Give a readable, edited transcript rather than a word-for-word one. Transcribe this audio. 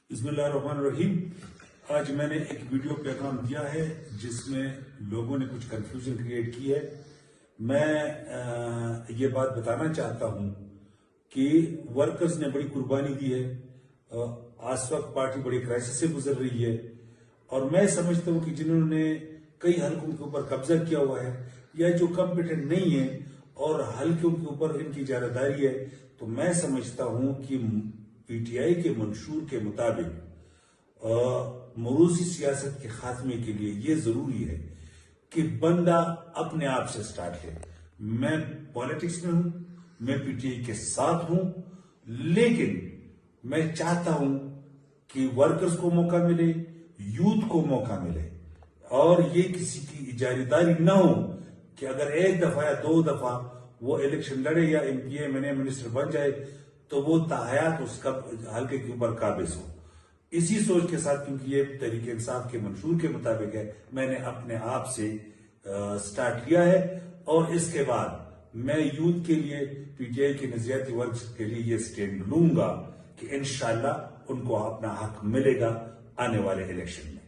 بسم اللہ الرحمن الرحیم۔ آج میں نے ایک ویڈیو پیغام دیا ہے جس میں لوگوں نے کچھ کنفیوژن کریٹ کی ہے۔ میں یہ بات بتانا چاہتا ہوں کہ ورکرز نے بڑی قربانی دی ہے، آج وقت پارٹی بڑی کرائسس سے گزر رہی ہے، اور میں سمجھتا ہوں کہ جنہوں نے کئی حلقوں کے اوپر قبضہ کیا ہوا ہے یا جو کمپیٹنٹ نہیں ہے اور حلقوں کے اوپر ان کی اجارہ ہے، تو میں سمجھتا ہوں کہ پی ٹی آئی کے منشور کے مطابق موروثی سیاست کے خاتمے کے لیے یہ ضروری ہے کہ بندہ اپنے آپ سے سٹارٹ لے۔ میں پالیٹکس میں ہوں، میں پی ٹی آئی کے ساتھ ہوں، لیکن میں چاہتا ہوں کہ ورکرز کو موقع ملے، یوتھ کو موقع ملے، اور یہ کسی کی اجارہ داری نہ ہو کہ اگر ایک دفعہ یا دو دفعہ وہ الیکشن لڑے یا ایم پی اے منسٹر بن جائے تو وہ تاحیات اس کا حلقے کے اوپر قابض ہو۔ اسی سوچ کے ساتھ، کیونکہ یہ تحریک انصاف کے منشور کے مطابق ہے، میں نے اپنے آپ سے سٹارٹ کیا ہے، اور اس کے بعد میں یوتھ کے لیے، پی ٹی آئی کے نظریاتی ورکس کے لیے یہ سٹینڈ لوں گا کہ انشاءاللہ ان کو اپنا حق ملے گا آنے والے الیکشن میں۔